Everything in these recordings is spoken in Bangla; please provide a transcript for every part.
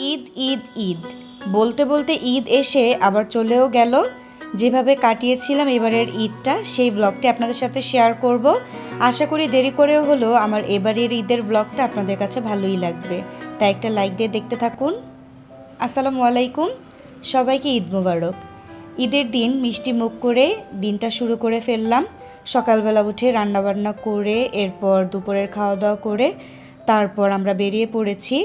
ঈদ ঈদ ঈদ বলতে বলতে ঈদ এসে আবার চলেও গেল। যেভাবে কাটিয়েছিলাম এবারের ঈদটা সেই ব্লগটি আপনাদের সাথে শেয়ার করব। আশা করি দেরি করেও হলো আমার এবারের ঈদের ব্লগটা আপনাদের কাছে ভালোই লাগবে, তাই একটা লাইক দিয়ে দেখতে থাকুন। আসসালামু আলাইকুম, সবাইকে ঈদ মোবারক। ঈদের দিন মিষ্টি মুখ করে দিনটা শুরু করে ফেললাম। সকালবেলা উঠে রান্নাবান্না করে এরপর দুপুরের খাওয়া দাওয়া করে তারপর আমরা বেরিয়ে পড়েছি।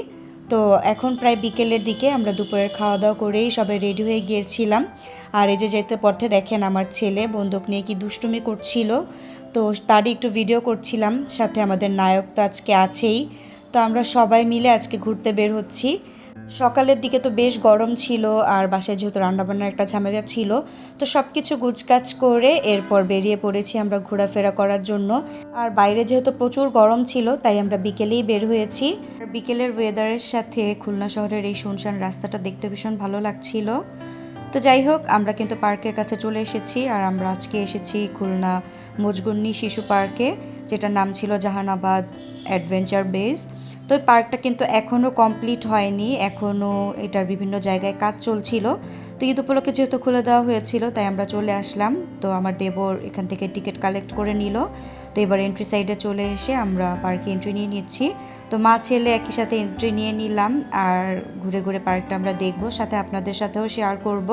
তো এখন প্রায় বিকেলের দিকে আমরা দুপুরের খাওয়া দাওয়া করেই সবাই রেডি হয়ে গিয়েছিলাম। আর এই যে যেতে পথে দেখেন আমার ছেলে বন্দুক নিয়ে কি দুষ্টুমি করছিল, তো তারই একটু ভিডিও করছিলাম। সাথে আমাদের নায়ক তো আজকে আছেই। তো আমরা সবাই মিলে আজকে ঘুরতে বের হচ্ছি। সকালের দিকে তো বেশ গরম ছিল আর বাসায় যেহেতু রান্নাবান্নার একটা ঝামেলা ছিল, তো সব কিছু গুছগাছ করে এরপর বেরিয়ে পড়েছি আমরা ঘোরাফেরা করার জন্য। আর বাইরে যেহেতু প্রচুর গরম ছিল তাই আমরা বিকেলেই বের হয়েছি। আর বিকেলের ওয়েদারের সাথে খুলনা শহরের এই শুনশান রাস্তাটা দেখতে ভীষণ ভালো লাগছিল। তো যাই হোক, আমরা কিন্তু পার্কের কাছে চলে এসেছি। আর আমরা আজকে এসেছি খুলনা মজগুন্নি শিশু পার্কে, যেটার নাম ছিল জাহানাবাদ অ্যাডভেঞ্চার বেস। তো এই পার্কটা কিন্তু এখনও কমপ্লিট হয়নি, এখনও এটার বিভিন্ন জায়গায় কাজ চলছিল। তো ঈদ উপলক্ষে যেহেতু খুলে দেওয়া হয়েছিল তাই আমরা চলে আসলাম। তো আমার দেবর এখান থেকে টিকিট কালেক্ট করে নিল। তো এবার এন্ট্রি সাইডে চলে এসে আমরা পার্কে এন্ট্রি নিয়ে নিচ্ছি। তো মা ছেলে একই সাথে এন্ট্রি নিয়ে নিলাম আর ঘুরে ঘুরে পার্কটা আমরা দেখব, সাথে আপনাদের সাথেও শেয়ার করব।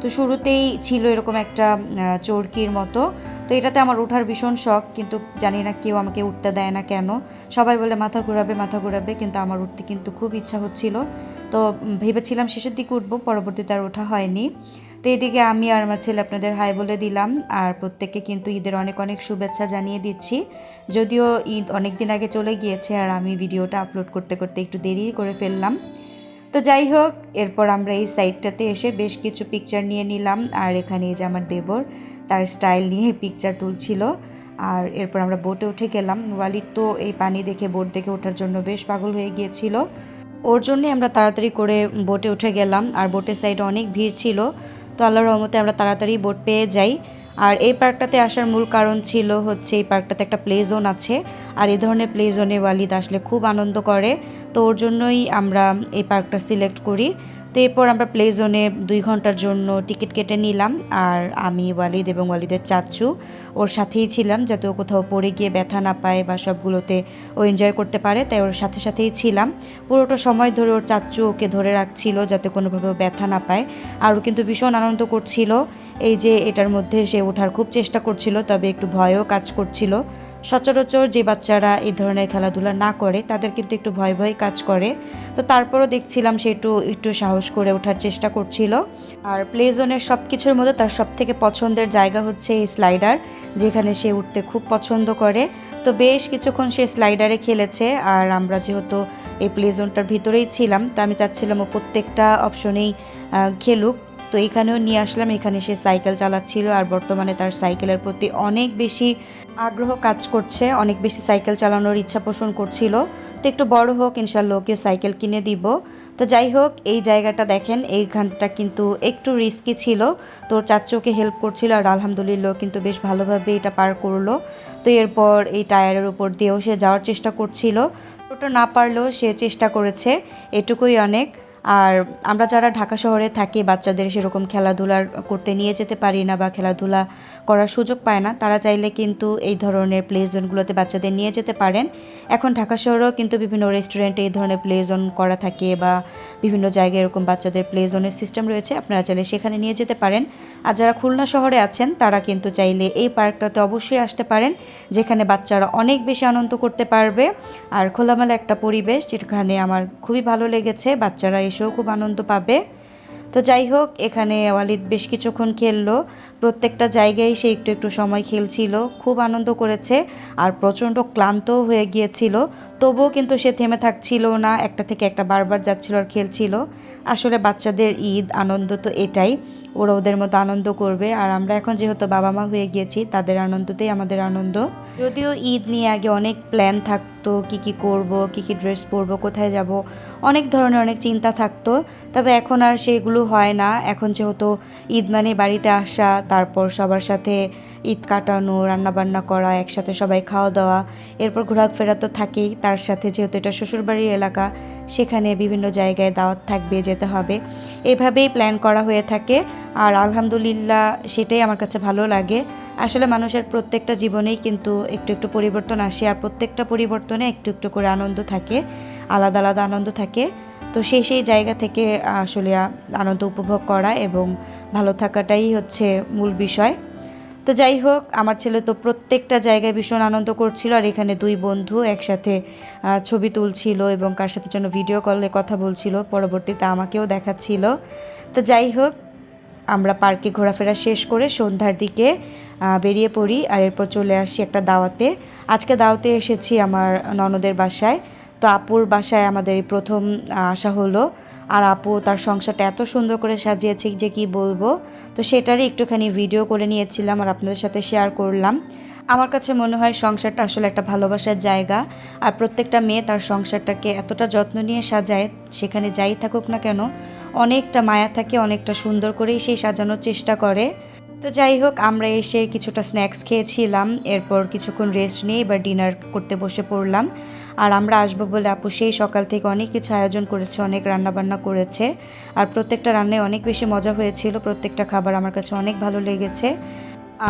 তো শুরুতেই ছিল এরকম একটা চরকির মতো। তো এটাতে আমার ওঠার ভীষণ শখ, কিন্তু জানি না কেউ আমাকে উঠতে দেয় না কেন। সবাই বলে মাথা ঘোরাবে, কিন্তু আমার উঠতে কিন্তু খুব ইচ্ছা হচ্ছিল। তো ভেবেছিলাম শেষের দিকে উঠবো, পরবর্তীতে আর ওঠা হয়নি। তো এদিকে আমি আর আমার ছেলে আপনাদের হাই বলে দিলাম আর প্রত্যেককে কিন্তু ঈদের অনেক অনেক শুভেচ্ছা জানিয়ে দিচ্ছি। যদিও ঈদ অনেক দিন আগে চলে গিয়েছে আর আমি ভিডিওটা আপলোড করতে করতে একটু দেরি করে ফেললাম। তো যাই হোক, এরপর আমরা এই সাইডটাতে এসে বেশ কিছু পিকচার নিয়ে নিলাম। আর এখানে এই যে আমার দেবর তার স্টাইল নিয়ে পিকচার তুলছিল। আর এরপর আমরা বোটে উঠে গেলাম। ওয়ালিদ তো এই পানি দেখে বোট দেখে ওঠার জন্য বেশ পাগল হয়ে গিয়েছিল, ওর জন্যই আমরা তাড়াতাড়ি করে বোটে উঠে গেলাম। আর বোটের সাইডে অনেক ভিড় ছিল, তো আল্লাহর রহমতে আমরা তাড়াতাড়ি বোট পেয়ে যাই। আর এই পার্কটাতে আসার মূল কারণ ছিল হচ্ছে এই পার্কটাতে একটা প্লে জোন আছে। আর এই ধরনের প্লে জোনে ওয়ালিদ আসলে খুব আনন্দ করে, তো ওর জন্যই আমরা এই পার্কটা সিলেক্ট করি। তো এরপর আমরা প্লে জোনে 2 ঘন্টার জন্য টিকিট কেটে নিলাম। আর আমি ওয়ালিদ এবং ওয়ালিদের চাচ্চু ওর সাথেই ছিলাম, যাতে ও কোথাও পড়ে গিয়ে ব্যথা না পায় বা সবগুলোতে ও এনজয় করতে পারে, তাই ওর সাথে সাথেই ছিলাম। পুরোটা সময় ধরে ওর চাচ্চু ওকে ধরে রাখছিল যাতে কোনোভাবে ব্যথা না পায়। আর ও কিন্তু ভীষণ আনন্দ করছিল। এই যে এটার মধ্যে সে ওঠার খুব চেষ্টা করছিল, তবে একটু ভয়ও কাজ করছিল। সচরাচর যে বাচ্চারা এই ধরনের খেলাধুলা না করে তাদের কিন্তু একটু ভয় ভয় কাজ করে। তো তারপরও দেখছিলাম সে একটু একটু সাহস করে ওঠার চেষ্টা করছিল। আর প্লে জোনের সব কিছুর মধ্যে তার সব থেকে পছন্দের জায়গা হচ্ছে এই স্লাইডার, যেখানে সে উঠতে খুব পছন্দ করে। তো বেশ কিছুক্ষণ সে স্লাইডারে খেলেছে। আর আমরা যেহেতু এই প্লে জোনটার ভিতরেই ছিলাম, তো আমি চাচ্ছিলাম ও প্রত্যেকটা অপশনেই খেলুক। তো এখানেও নিয়ে আসলাম, এখানে সে সাইকেল চালাচ্ছিল আর বর্তমানে তার সাইকেলের প্রতি অনেক বেশি আগ্রহ কাজ করছে, অনেক বেশি সাইকেল চালানোর ইচ্ছা পোষণ করছিল। তো একটু বড় হোক ইনশাল্লাহ ওকে সাইকেল কিনে দিব। তো যাই হোক, এই জায়গাটা দেখেন, এইখানটা কিন্তু একটু রিস্কি ছিল। তোর চাচুকে হেল্প করছিল আর আলহামদুলিল্লাহ কিন্তু বেশ ভালোভাবে এটা পার করলো। তো এরপর এই টায়ারের উপর দিয়েও সে যাওয়ার চেষ্টা করছিল। ওটা না পারলেও সে চেষ্টা করেছে, এটুকুই অনেক। আর আমরা যারা ঢাকা শহরে থাকি, বাচ্চাদের সেরকম খেলাধুলা করতে নিয়ে যেতে পারি না বা খেলাধুলা করার সুযোগ পায় না, তারা চাইলে কিন্তু এই ধরনের প্লে জোনগুলোতে বাচ্চাদের নিয়ে যেতে পারেন। এখন ঢাকা শহরেও কিন্তু বিভিন্ন রেস্টুরেন্টে এই ধরনের প্লে জোন করা থাকে বা বিভিন্ন জায়গায় এরকম বাচ্চাদের প্লে জোনের সিস্টেম রয়েছে, আপনারা চাইলে সেখানে নিয়ে যেতে পারেন। আর যারা খুলনা শহরে আছেন তারা কিন্তু চাইলে এই পার্কটাতে অবশ্যই আসতে পারেন, যেখানে বাচ্চারা অনেক বেশি আনন্দ করতে পারবে। আর খোলামেলা একটা পরিবেশ, যেখানে আমার খুবই ভালো লেগেছে, বাচ্চারা এসেও খুব আনন্দ পাবে। তো যাই হোক, এখানে ওয়ালিদ বেশ কিছুক্ষণ খেললো, প্রত্যেকটা জায়গায় সে একটু একটু সময় খেলছিল, খুব আনন্দ করেছে। আর প্রচণ্ড ক্লান্তও হয়ে গিয়েছিল, তবুও কিন্তু সে থেমে থাকছিল না, একটা থেকে একটা বারবার যাচ্ছিল আর খেলছিল। আসলে বাচ্চাদের ঈদ আনন্দ তো এটাই, ওরা ওদের মতো আনন্দ করবে। আর আমরা এখন যেহেতু বাবা মা হয়ে গিয়েছি, তাদের আনন্দতেই আমাদের আনন্দ। যদিও ঈদ নিয়ে আগে অনেক প্ল্যান থাকতো থাকতো কি কি করব, কি কি ড্রেস পরবো, কোথায় যাব, অনেক ধরনের অনেক চিন্তা থাকতো। তবে এখন আর সেগুলো হয় না। এখন যেহেতু ঈদ মানে বাড়িতে আসা, তারপর সবার সাথে ঈদ কাটানো, রান্নাবান্না করা, একসাথে সবাই খাওয়া দাওয়া, এরপর ঘোরাফেরা তো থাকেই। তার সাথে যেহেতু এটা শ্বশুরবাড়ির এলাকা, সেখানে বিভিন্ন জায়গায় দাওয়াত থাকবে, যেতে হবে, এভাবেই প্ল্যান করা হয়ে থাকে। আর আলহামদুলিল্লাহ সেটাই আমার কাছে ভালো লাগে। আসলে মানুষের প্রত্যেকটা জীবনেই কিন্তু একটু একটু পরিবর্তন আসে, আর প্রত্যেকটা পরিবর্তনে একটু একটু করে আনন্দ থাকে, আলাদা আলাদা আনন্দ থাকে। তো সেই জায়গা থেকে আসলে আনন্দ উপভোগ করা এবং ভালো থাকাটাই হচ্ছে মূল বিষয়। তো যাই হোক, আমার ছেলে তো প্রত্যেকটা জায়গায় ভীষণ আনন্দ করছিল। আর এখানে দুই বন্ধু একসাথে ছবি তুলছিল এবং কার সাথে যেন ভিডিও কলে কথা বলছিল, পরবর্তীতে আমাকেও দেখাচ্ছিল। তো যাই হোক, আমরা পার্কে ঘোরাফেরা শেষ করে সন্ধ্যার দিকে বেরিয়ে পড়ি, আর এরপর চলে আসি একটা দাওয়াতে। আজকে দাওয়াতে এসেছি আমার ননদের বাসায়। তো আপুর বাসায় আমাদের এই প্রথম আসা হলো। আর আপু তার সংসারটা এত সুন্দর করে সাজিয়েছে যে কি বলবো। তো সেটারই একটুখানি ভিডিও করে নিয়েছিলাম আর আপনাদের সাথে শেয়ার করলাম। আমার কাছে মনে হয় সংসারটা আসলে একটা ভালোবাসার জায়গা। আর প্রত্যেকটা মেয়ে তার সংসারটাকে এতটা যত্ন নিয়ে সাজায়, সেখানে যাই থাকুক না কেন অনেকটা মায়া থাকে, অনেকটা সুন্দর করেই সেই সাজানোর চেষ্টা করে। তো যাই হোক, আমরা এসে কিছুটা স্ন্যাক্স খেয়েছিলাম, এরপর কিছুক্ষণ রেস্ট নিয়ে এবার ডিনার করতে বসে পড়লাম। আর আমরা আসবো বলে আপু সেই সকাল থেকে অনেক কিছু আয়োজন করেছে, অনেক রান্নাবান্না করেছে। আর প্রত্যেকটা রান্নায় অনেক বেশি মজা হয়েছিল, প্রত্যেকটা খাবার আমার কাছে অনেক ভালো লেগেছে।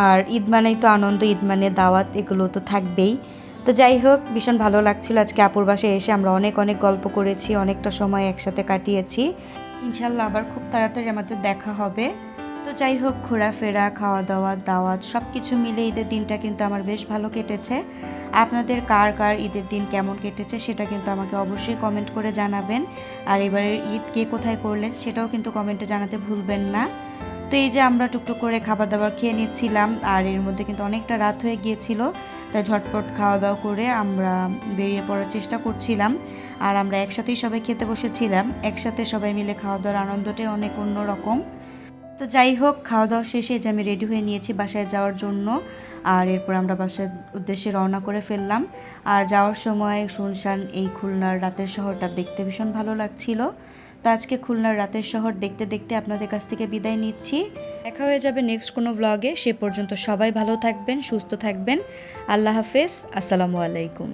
আর ঈদ মানেই তো আনন্দ, ঈদ মানে দাওয়াত, এগুলো তো থাকবেই। তো যাই হোক, ভীষণ ভালো লাগছিল আজকে আপুর বাসায় এসে। আমরা অনেক অনেক গল্প করেছি, অনেকটা সময় একসাথে কাটিয়েছি। ইনশাল্লাহ আবার খুব তাড়াতাড়ি আমাদের দেখা হবে। তো যাই হোক, ঘোরাফেরা, খাওয়া দাওয়া, দাওয়াত সব কিছু মিলে ঈদের দিনটা কিন্তু আমার বেশ ভালো কেটেছে। আপনাদের কার কার ঈদের দিন কেমন কেটেছে সেটা কিন্তু আমাকে অবশ্যই কমেন্ট করে জানাবেন। আর এবারের ঈদ কে কোথায় করলেন সেটাও কিন্তু কমেন্টে জানাতে ভুলবেন না। তো এই যে আমরা টুকটুক করে খাবার দাবার খেয়ে নিচ্ছিলাম, আর এর মধ্যে কিন্তু অনেকটা রাত হয়ে গিয়েছিল। তাই ঝটপট খাওয়া দাওয়া করে আমরা বেরিয়ে পড়ার চেষ্টা করছিলাম। আর আমরা একসাথেই সবাই খেতে বসেছিলাম, একসাথে সবাই মিলে খাওয়া দাওয়ার আনন্দটাই অনেক অন্যরকম। তো যাই হোক, খাওয়া দাওয়া শেষে যে আমি রেডি হয়ে নিয়েছি বাসায় যাওয়ার জন্য। আর এরপর আমরা বাসার উদ্দেশ্যে রওনা করে ফেললাম। আর যাওয়ার সময় শুনশান এই খুলনার রাতের শহরটা দেখতে ভীষণ ভালো লাগছিল। তো আজকে খুলনার রাতের শহর দেখতে দেখতে আপনাদের কাছ থেকে বিদায় নিচ্ছি। দেখা হয়ে যাবে নেক্সট কোনো ব্লগে। সে পর্যন্ত সবাই ভালো থাকবেন, সুস্থ থাকবেন। আল্লাহ হাফেজ, আসসালামু আলাইকুম।